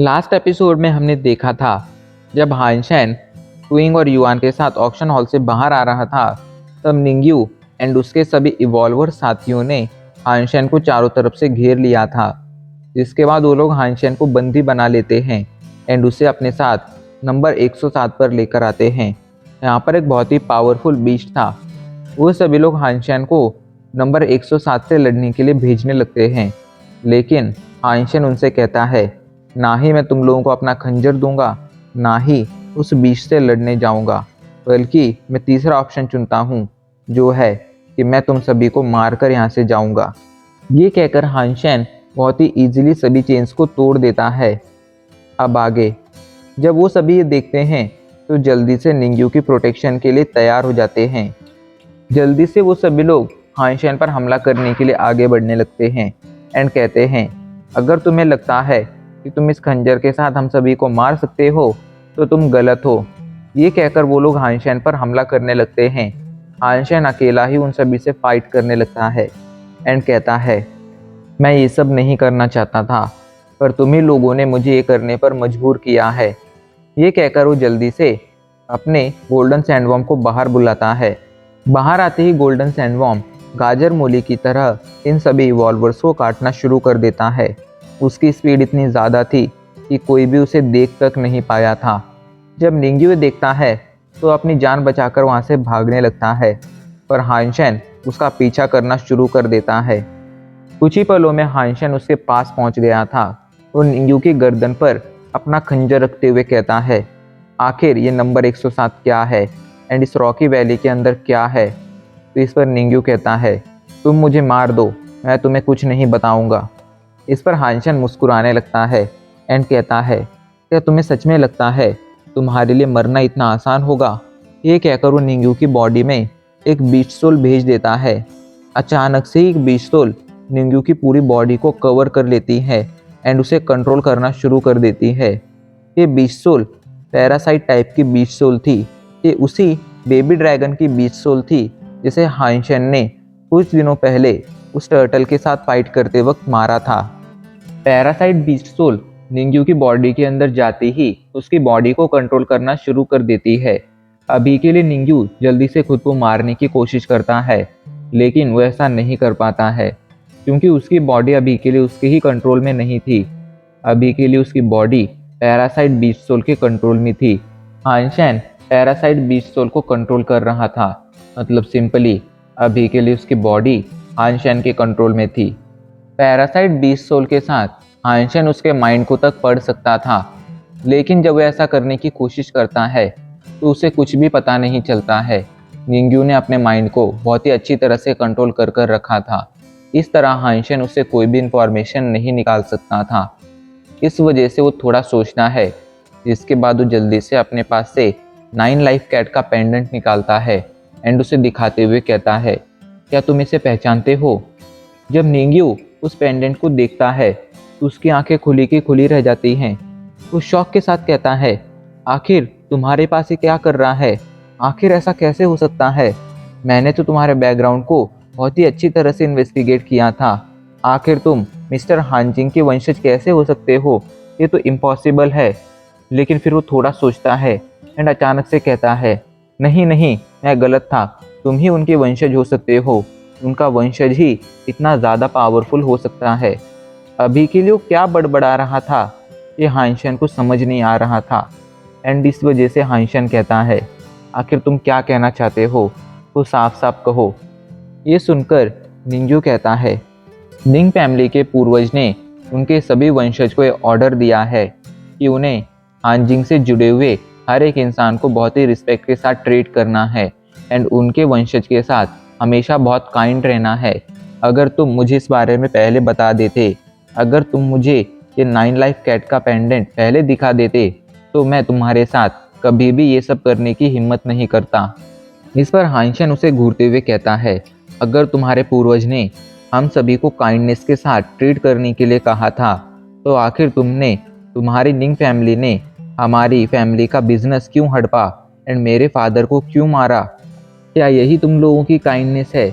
Last episode में हमने देखा था जब हानशेन ट्विंग और युआन के साथ ऑक्शन हॉल से बाहर आ रहा था, तब निंग्यू एंड उसके सभी इवॉल्वर साथियों ने हानशेन को चारों तरफ से घेर लिया था। जिसके बाद वो लोग हानशेन को बंदी बना लेते हैं एंड उसे अपने साथ नंबर 107 पर लेकर आते हैं। यहाँ पर एक बहुत ही पावरफुल बीस्ट था। वो सभी लोग हानशेन को नंबर 107 से लड़ने के लिए भेजने लगते हैं, लेकिन हानशेन उनसे कहता है, ना ही मैं तुम लोगों को अपना खंजर दूंगा, ना ही उस बीच से लड़ने जाऊंगा, बल्कि मैं तीसरा ऑप्शन चुनता हूँ, जो है कि मैं तुम सभी को मारकर यहाँ से जाऊंगा। ये कहकर हानशेन बहुत ही इजीली सभी चेन्स को तोड़ देता है। अब आगे जब वो सभी ये देखते हैं तो जल्दी से निंग्यू की प्रोटेक्शन के लिए तैयार हो जाते हैं। जल्दी से वो सभी लोग हानशेन पर हमला करने के लिए आगे बढ़ने लगते हैं एंड कहते हैं, अगर तुम्हें लगता है कि तुम इस खंजर के साथ हम सभी को मार सकते हो तो तुम गलत हो। ये कहकर वो लोग हानशेन पर हमला करने लगते हैं। हानशेन अकेला ही उन सभी से फाइट करने लगता है एंड कहता है, मैं ये सब नहीं करना चाहता था, पर तुम्ही लोगों ने मुझे ये करने पर मजबूर किया है। ये कहकर वो जल्दी से अपने गोल्डन सैंडवॉर्म को बाहर बुलाता है। बाहर आते ही गोल्डन सैंडवॉर्म गाजर मूली की तरह इन सभी इवॉल्वर्स को काटना शुरू कर देता है। उसकी स्पीड इतनी ज़्यादा थी कि कोई भी उसे देख तक नहीं पाया था। जब निंग्यू देखता है तो अपनी जान बचाकर वहाँ से भागने लगता है, पर हानशेन उसका पीछा करना शुरू कर देता है। कुछ ही पलों में हानशेन उसके पास पहुँच गया था और निंग्यू की गर्दन पर अपना खंजर रखते हुए कहता है, आखिर ये नंबर 107 क्या है एंड इस रॉकी वैली के अंदर क्या है। तो इस पर निंग्यू कहता है, तुम मुझे मार दो, मैं तुम्हें कुछ नहीं बताऊंगा। इस पर हानशेन मुस्कुराने लगता है एंड कहता है, क्या तुम्हें सच में लगता है तुम्हारे लिए मरना इतना आसान होगा। ये कहकर वो निंग्यू की बॉडी में एक बीस्ट सोल भेज देता है। अचानक से ही एक बीस्ट सोल निंग्यू की पूरी बॉडी को कवर कर लेती है एंड उसे कंट्रोल करना शुरू कर देती है। ये बीस्ट सोल पैरासाइट टाइप की बीस्ट सोल थी। ये उसी बेबी ड्रैगन की बीस्ट सोल थी जिसे हानशेन ने कुछ दिनों पहले उस टर्टल के साथ फाइट करते वक्त मारा था। पैरासाइट बीस्ट सोल निंग्यू की बॉडी के अंदर जाती ही उसकी बॉडी को कंट्रोल करना शुरू कर देती है। अभी के लिए निंग्यू जल्दी से खुद को मारने की कोशिश करता है, लेकिन वो ऐसा नहीं कर पाता है क्योंकि उसकी बॉडी अभी के लिए उसके ही कंट्रोल में नहीं थी। अभी के लिए उसकी बॉडी पैरासाइट बीस्ट सोल के कंट्रोल में थी। हानशेन पैरासाइट बीस्ट सोल को कंट्रोल कर रहा था, मतलब सिंपली अभी के लिए उसकी बॉडी हानशेन के कंट्रोल में थी। पैरासाइट बीस्ट सोल के साथ हानशेन उसके माइंड को तक पढ़ सकता था, लेकिन जब वह ऐसा करने की कोशिश करता है तो उसे कुछ भी पता नहीं चलता है। निंग्यू ने अपने माइंड को बहुत ही अच्छी तरह से कंट्रोल कर रखा था। इस तरह हानशेन उससे कोई भी इंफॉर्मेशन नहीं निकाल सकता था। इस वजह से वो थोड़ा सोचता है, जिसके बाद वो जल्दी से अपने पास से 9 लाइफ कैट का पेंडेंट निकालता है एंड उसे दिखाते हुए कहता है, क्या तुम इसे पहचानते हो। जब निंग्यू उस पेंडेंट को देखता है तो उसकी आंखें खुली की खुली रह जाती हैं। वो शौक के साथ कहता है, आखिर तुम्हारे पास ये क्या कर रहा है, आखिर ऐसा कैसे हो सकता है। मैंने तो तुम्हारे बैकग्राउंड को बहुत ही अच्छी तरह से इन्वेस्टिगेट किया था। आखिर तुम मिस्टर हानजिंग के वंशज कैसे हो सकते हो, ये तो इम्पॉसिबल है। लेकिन फिर वो थोड़ा सोचता है एंड अचानक से कहता है, नहीं नहीं, मैं गलत था, तुम ही उनके वंशज हो सकते हो। उनका वंशज ही इतना ज़्यादा पावरफुल हो सकता है। अभी के लिए वो क्या बड़बड़ा रहा था ये हानशेन को समझ नहीं आ रहा था एंड इस वजह से हानशेन कहता है, आखिर तुम क्या कहना चाहते हो, तो साफ साफ कहो। ये सुनकर निंग्यू कहता है, निंग फैमिली के पूर्वज ने उनके सभी वंशज को एक ऑर्डर दिया है कि उन्हें हानजिंग से जुड़े हुए हर एक इंसान को बहुत ही रिस्पेक्ट के साथ ट्रीट करना है एंड उनके वंशज के साथ हमेशा बहुत काइंड रहना है। अगर तुम मुझे इस बारे में पहले बता देते, अगर तुम मुझे ये 9 लाइफ कैट का पेंडेंट पहले दिखा देते, तो मैं तुम्हारे साथ कभी भी ये सब करने की हिम्मत नहीं करता। इस पर हानशेन उसे घूरते हुए कहता है, अगर तुम्हारे पूर्वज ने हम सभी को काइंडनेस के साथ ट्रीट करने के लिए कहा था, तो आखिर तुम्हारी निंग फैमिली ने हमारी फैमिली का बिजनेस क्यों हड़पा एंड मेरे फादर को क्यों मारा। क्या यही तुम लोगों की काइंडनेस है।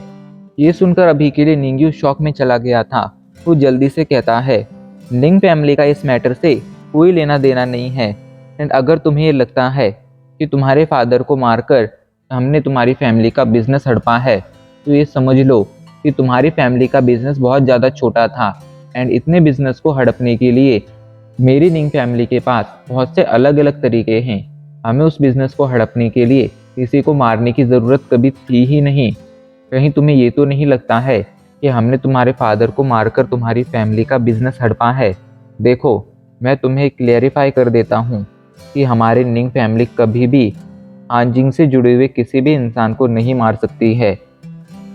ये सुनकर अभी के लिए निंग्यू शॉक में चला गया था। वो जल्दी से कहता है, निंग फैमिली का इस मैटर से कोई लेना देना नहीं है। एंड अगर तुम्हें ये लगता है कि तुम्हारे फादर को मारकर हमने तुम्हारी फैमिली का बिजनेस हड़पा है, तो ये समझ लो कि तुम्हारी फैमिली का बिजनेस बहुत ज़्यादा छोटा था। एंड इतने बिजनेस को हड़पने के लिए मेरी निंग फैमिली के पास बहुत से अलग अलग तरीके हैं। हमें उस बिजनेस को हड़पने के लिए किसी को मारने की ज़रूरत कभी थी ही नहीं। कहीं तुम्हें ये तो नहीं लगता है कि हमने तुम्हारे फादर को मारकर तुम्हारी फैमिली का बिजनेस हड़पा है? देखो, मैं तुम्हें क्लेरिफाई कर देता हूँ कि हमारी निंग फैमिली कभी भी हानजिंग से जुड़े हुए किसी भी इंसान को नहीं मार सकती है।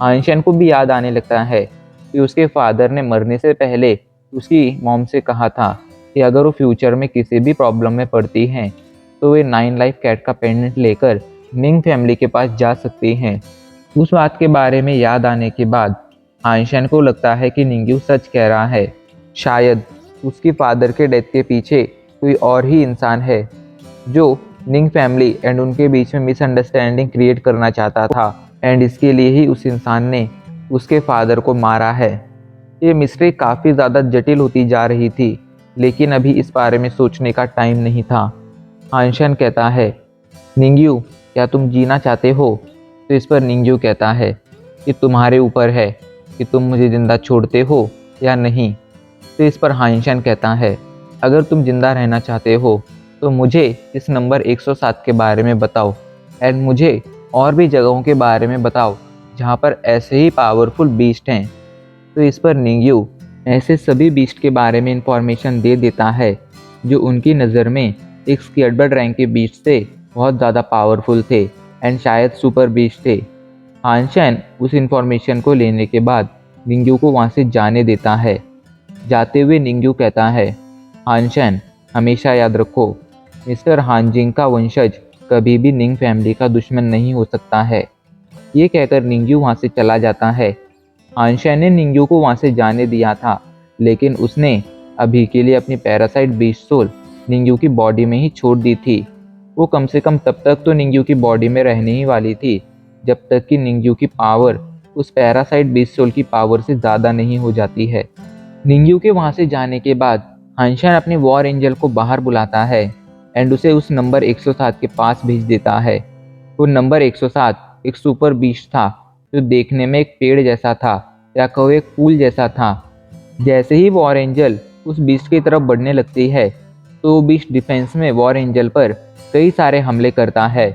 हानशेन को भी याद आने लगता है कि उसके फादर ने मरने से पहले उसकी मॉम से कहा था कि अगर वो फ्यूचर में किसी भी प्रॉब्लम में पड़ती हैं तो वे 9 लाइफ कैट का पेंडेंट लेकर निंग फैमिली के पास जा सकती हैं। उस बात के बारे में याद आने के बाद हानशेन को लगता है कि निंग्यू सच कह रहा है। शायद उसके फादर के डेथ के पीछे कोई और ही इंसान है जो निंग फैमिली एंड उनके बीच में मिसअंडरस्टैंडिंग क्रिएट करना चाहता था, एंड इसके लिए ही उस इंसान ने उसके फादर को मारा है। ये मिस्ट्री काफ़ी ज़्यादा जटिल होती जा रही थी, लेकिन अभी इस बारे में सोचने का टाइम नहीं था। हानशेन कहता है, निंग्यू, क्या तुम जीना चाहते हो? तो इस पर निंग्यू कहता है कि तुम्हारे ऊपर है कि तुम मुझे ज़िंदा छोड़ते हो या नहीं। तो इस पर हानशेन कहता है, अगर तुम ज़िंदा रहना चाहते हो तो मुझे इस नंबर 107 के बारे में बताओ, एंड मुझे और भी जगहों के बारे में बताओ जहाँ पर ऐसे ही पावरफुल बीस्ट हैं। तो इस पर निंग्यू ऐसे सभी बीस्ट के बारे में इंफॉर्मेशन दे देता है जो उनकी नज़र में एक स्केयर्डबर्ड रैंक के बीस्ट से बहुत ज़्यादा पावरफुल थे एंड शायद सुपर बीस्ट थे। हानशेन उस इंफॉर्मेशन को लेने के बाद निंग्यू को वहाँ से जाने देता है। जाते हुए निंग्यू कहता है, हानशेन, हमेशा याद रखो, मिस्टर हानजिंग का वंशज कभी भी निंग फैमिली का दुश्मन नहीं हो सकता है। ये कहकर निंग्यू वहाँ से चला जाता है। हानशेन ने निंग्यू को वहाँ से जाने दिया था, लेकिन उसने अभी के लिए अपनी पैरासाइट बीस्ट सोल निंग्यू की बॉडी में ही छोड़ दी थी। वो कम से कम तब तक तो निंग्यू की बॉडी में रहने ही वाली थी जब तक कि निंग्यू की पावर उस पैरासाइट बीस्ट सोल की पावर से ज़्यादा नहीं हो जाती है। निंग्यू के वहाँ से जाने के बाद हानशेन अपने वॉर एंजल को बाहर बुलाता है एंड उसे उस नंबर 107 के पास भेज देता है। वो नंबर 107 एक सुपर बीस्ट था जो देखने में एक पेड़ जैसा था, या कहो एक फूल जैसा था। जैसे ही वॉर एंजल उस बीस्ट की तरफ बढ़ने लगती है तो बीस्ट डिफेंस में वॉर एंजल पर कई सारे हमले करता है,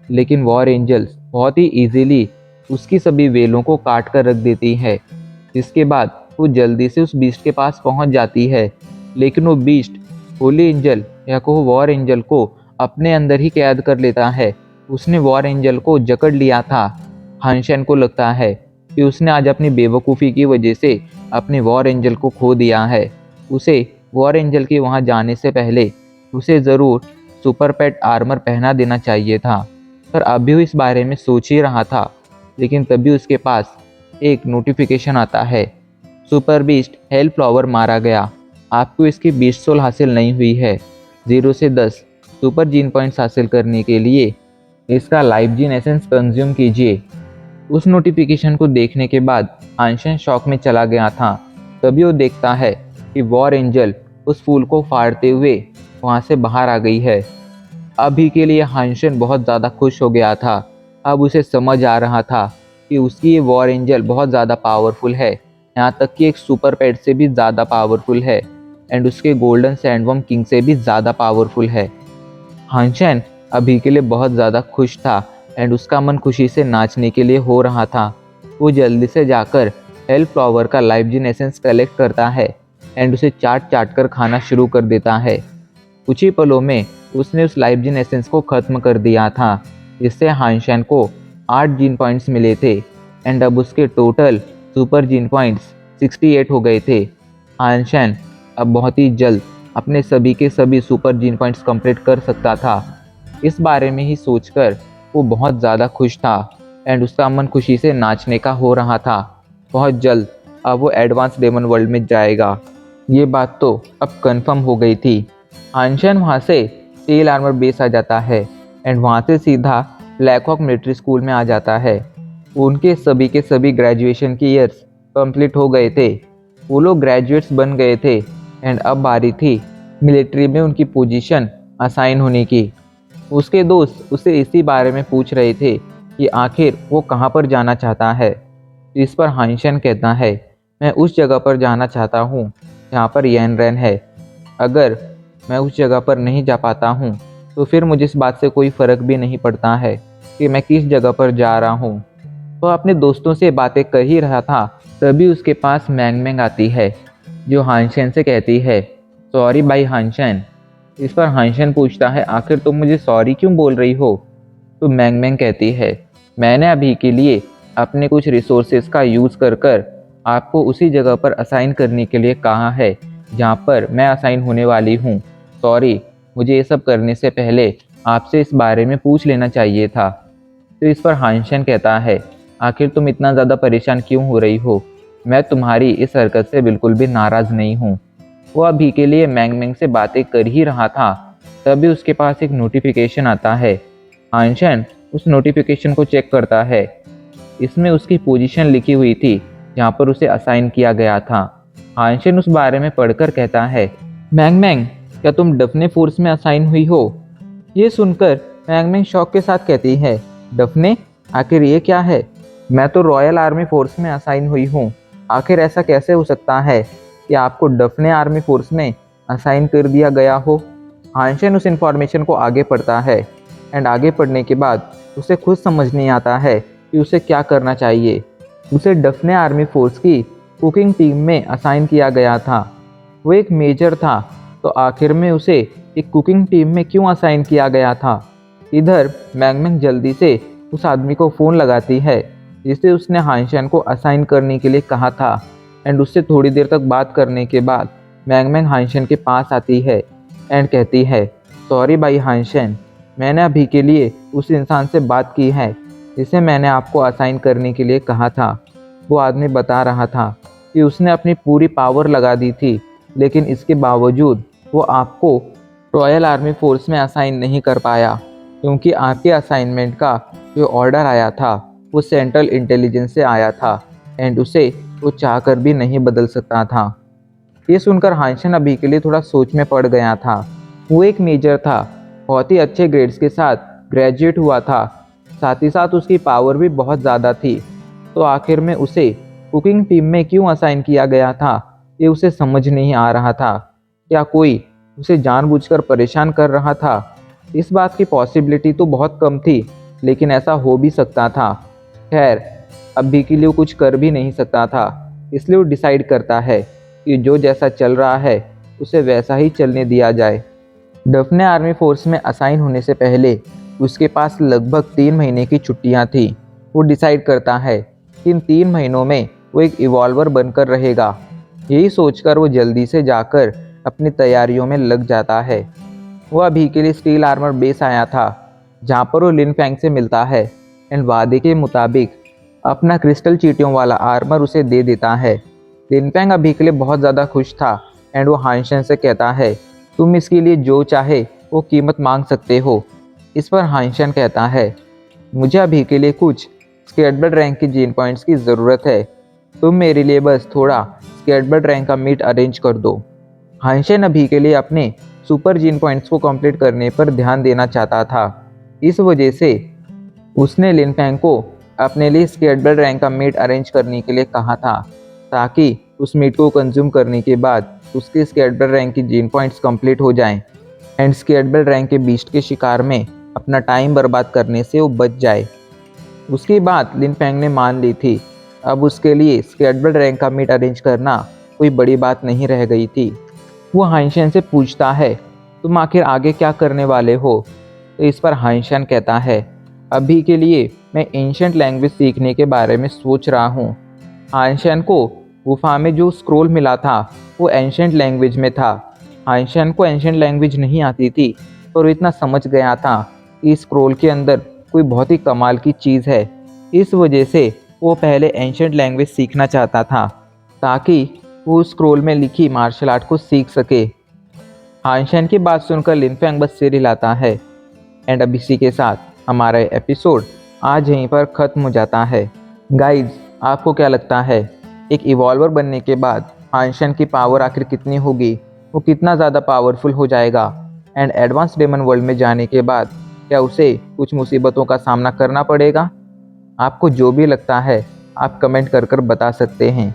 लेकिन वॉर एंजल बहुत ही इजीली उसकी सभी वेलों को काट कर रख देती है। जिसके बाद वो जल्दी से उस बीस्ट के पास पहुंच जाती है, लेकिन वो बीस्ट होली एंजल या कहो वॉर एंजल को अपने अंदर ही कैद कर लेता है। उसने वॉर एंजल को जकड़ लिया था। हानशेन को लगता है कि उसने आज अपनी बेवकूफ़ी की वजह से अपने वॉर एंजल को खो दिया है। उसे वॉर एंजल के वहाँ जाने से पहले उसे ज़रूर सुपर पेट आर्मर पहना देना चाहिए था। पर अभी वो इस बारे में सोच ही रहा था, लेकिन तभी उसके पास एक नोटिफिकेशन आता है, सुपर बीस्ट हेल फ्लावर मारा गया, आपको इसकी बीस्ट सोल हासिल नहीं हुई है। 0 से 10 सुपर जीन पॉइंट्स हासिल करने के लिए इसका लाइफ जीन एसेंस कंज्यूम कीजिए। उस नोटिफिकेशन को देखने के बाद हानशेन शॉक में चला गया था। तभी वो देखता है कि वॉर एंजल उस फूल को फाड़ते हुए वहाँ से बाहर आ गई है। अभी के लिए हानशेन बहुत ज़्यादा खुश हो गया था। अब उसे समझ आ रहा था कि उसकी ये वॉर एंजल बहुत ज़्यादा पावरफुल है, यहाँ तक कि एक सुपर पेट से भी ज़्यादा पावरफुल है एंड उसके गोल्डन सैंडवर्म किंग से भी ज़्यादा पावरफुल है। हानशेन अभी के लिए बहुत ज़्यादा खुश था एंड उसका मन खुशी से नाचने के लिए हो रहा था। वो जल्दी से जाकर हेल फ्लावर का लाइफ जीन एसेंस कलेक्ट करता है एंड उसे चाट चाट कर खाना शुरू कर देता है। कुछ ही पलों में उसने उस लाइफ जीन एसेंस को ख़त्म कर दिया था, जिससे हानशेन को 8 जीन पॉइंट्स मिले थे एंड अब उसके टोटल सुपर जीन पॉइंट्स 68 हो गए थे। हानशेन अब बहुत ही जल्द अपने सभी के सभी सुपर जीन पॉइंट्स कंप्लीट कर सकता था। इस बारे में ही सोचकर वो बहुत ज़्यादा खुश था एंड उसका मन खुशी से नाचने का हो रहा था। बहुत जल्द अब वो एडवांस डेमन वर्ल्ड में जाएगा। ये बात तो अब कंफर्म हो गई थी। हानशेन वहाँ से टेल आर्मर बेस आ जाता है एंड वहाँ से सीधा ब्लैक हॉक मिलिट्री स्कूल में आ जाता है। उनके सभी के सभी ग्रेजुएशन की ईयर्स कंप्लीट हो गए थे। वो लोग ग्रेजुएट्स बन गए थे एंड अब बारी थी मिलिट्री में उनकी पोजीशन असाइन होने की। उसके दोस्त उसे इसी बारे में पूछ रहे थे कि आखिर वो कहाँ पर जाना चाहता है। इस पर हाइंशन कहता है, मैं उस जगह पर जाना चाहता हूँ जहाँ पर येनरेन है। अगर मैं उस जगह पर नहीं जा पाता हूँ तो फिर मुझे इस बात से कोई फ़र्क भी नहीं पड़ता है कि मैं किस जगह पर जा रहा हूँ। तो अपने दोस्तों से बातें कर ही रहा था, तभी उसके पास मैंग मैंग आती है, जो हानशेन से कहती है, सॉरी भाई हानशेन। इस पर हानशेन पूछता है, आखिर तुम मुझे सॉरी क्यों बोल रही हो? तो मैंग मैंग कहती है, मैंने अभी के लिए अपने कुछ रिसोर्सेज का यूज़ कर कर आपको उसी जगह पर असाइन करने के लिए कहा है जहाँ पर मैं असाइन होने वाली हूँ। सॉरी, मुझे ये सब करने से पहले आपसे इस बारे में पूछ लेना चाहिए था। तो इस पर हानशन कहता है, आखिर तुम इतना ज़्यादा परेशान क्यों हो रही हो? मैं तुम्हारी इस हरकत से बिल्कुल भी नाराज़ नहीं हूँ। वो अभी के लिए मैंग मैंग से बातें कर ही रहा था, तभी उसके पास एक नोटिफिकेशन आता है। हानशन उस नोटिफिकेशन को चेक करता है। इसमें उसकी पोजीशन लिखी हुई थी जहाँ पर उसे असाइन किया गया था। हानशन उस बारे में पढ़कर कहता है, मैंग मैंग, क्या तुम डफने फोर्स में असाइन हुई हो? ये सुनकर मैंग मैंग शौक के साथ कहती है, डफने? आखिर ये क्या है? मैं तो रॉयल आर्मी फोर्स में असाइन हुई हूँ। आखिर ऐसा कैसे हो सकता है कि आपको डफने आर्मी फोर्स में असाइन कर दिया गया हो? हानशन उस इंफॉर्मेशन को आगे पढ़ता है एंड आगे पढ़ने के बाद उसे खुद समझ नहीं आता है कि उसे क्या करना चाहिए। उसे डफने आर्मी फोर्स की कुकिंग टीम में असाइन किया गया था। वो एक मेजर था, तो आखिर में उसे एक कुकिंग टीम में क्यों असाइन किया गया था? इधर मैंग मैंग जल्दी से उस आदमी को फ़ोन लगाती है जिसे उसने हानशन को असाइन करने के लिए कहा था एंड उससे थोड़ी देर तक बात करने के बाद मैंग मैंग हानशन के पास आती है एंड कहती है, सॉरी भाई हानशन, मैंने अभी के लिए उस इंसान से बात की है जिसे मैंने आपको असाइन करने के लिए कहा था। वो आदमी बता रहा था कि उसने अपनी पूरी पावर लगा दी थी, लेकिन इसके बावजूद वो आपको रॉयल आर्मी फोर्स में असाइन नहीं कर पाया, क्योंकि आपके असाइनमेंट का जो ऑर्डर आया था वो सेंट्रल इंटेलिजेंस से आया था एंड उसे वो चाहकर भी नहीं बदल सकता था। ये सुनकर हानशन अभी के लिए थोड़ा सोच में पड़ गया था। वो एक मेजर था, बहुत ही अच्छे ग्रेड्स के साथ ग्रेजुएट हुआ था, साथ ही साथ उसकी पावर भी बहुत ज़्यादा थी। तो आखिर में उसे कुकिंग टीम में क्यों असाइन किया गया था, ये उसे समझ नहीं आ रहा था। क्या कोई उसे जानबूझकर परेशान कर रहा था? इस बात की पॉसिबिलिटी तो बहुत कम थी, लेकिन ऐसा हो भी सकता था। खैर, अभी के लिए वो कुछ कर भी नहीं सकता था, इसलिए वो डिसाइड करता है कि जो जैसा चल रहा है उसे वैसा ही चलने दिया जाए। डफने आर्मी फोर्स में असाइन होने से पहले उसके पास लगभग 3 महीने की छुट्टियां थी। वो डिसाइड करता है कि इन 3 महीनों में वो एक इवॉल्वर बनकर रहेगा। यही सोचकर वो जल्दी से जाकर अपनी तैयारियों में लग जाता है। वो अभी के लिए स्टील आर्मर बेस आया था, जहाँ पर वो लिन फैंग से मिलता है एंड वादे के मुताबिक अपना क्रिस्टल चींटियों वाला आर्मर उसे दे देता है। लिन फैंग अभी के लिए बहुत ज़्यादा खुश था एंड वो हानशन से कहता है, तुम इसके लिए जो चाहे वो कीमत मांग सकते हो। इस पर हानशन कहता है, मुझे अभी के लिए कुछ स्केटबर्ड रैंक की जीन पॉइंट्स की ज़रूरत है। तुम मेरे लिए बस थोड़ा स्केटबर्ड रैंक का मीट अरेंज कर दो। हानशन अभी के लिए अपने सुपर जीन पॉइंट्स को कंप्लीट करने पर ध्यान देना चाहता था। इस वजह से उसने लिन फैंग को अपने लिए स्केटबर्ड रैंक का मीट अरेंज करने के लिए कहा था, ताकि उस मीट को कंज्यूम करने के बाद उसके स्केटबर्ड रैंक की जीन पॉइंट्स कंप्लीट हो जाएं एंड स्केटबर्ड रैंक के बीस्ट के शिकार में अपना टाइम बर्बाद करने से वो बच जाए। उसकी बात लिन फैंग ने मान ली थी। अब उसके लिए स्केटबर्ड रैंक का मीट अरेंज करना कोई बड़ी बात नहीं रह गई थी। वो हानशन से पूछता है, तुम आखिर आगे क्या करने वाले हो? तो इस पर हानशन कहता है, अभी के लिए मैं एंशिएंट लैंग्वेज सीखने के बारे में सोच रहा हूँ। हानशन को गुफा में जो स्क्रोल मिला था वो एंशिएंट लैंग्वेज में था। हानशन को एंशिएंट लैंग्वेज नहीं आती थी, पर वो इतना समझ गया था कि स्क्रोल के अंदर कोई बहुत ही कमाल की चीज़ है। इस वजह से वो पहले एंशिएंट लैंग्वेज सीखना चाहता था, ताकि वो स्क्रोल में लिखी मार्शल आर्ट को सीख सके। हानशन की बात सुनकर लिन फैंग बस सिर हिलाता है एंड अब इसी के साथ हमारा एपिसोड आज यहीं पर ख़त्म हो जाता है। गाइज, आपको क्या लगता है एक इवॉल्वर बनने के बाद हानशन की पावर आखिर कितनी होगी? वो कितना ज़्यादा पावरफुल हो जाएगा। एंड एडवांस डेमन वर्ल्ड में जाने के बाद क्या उसे कुछ मुसीबतों का सामना करना पड़ेगा। आपको जो भी लगता है आप कमेंट कर कर बता सकते हैं।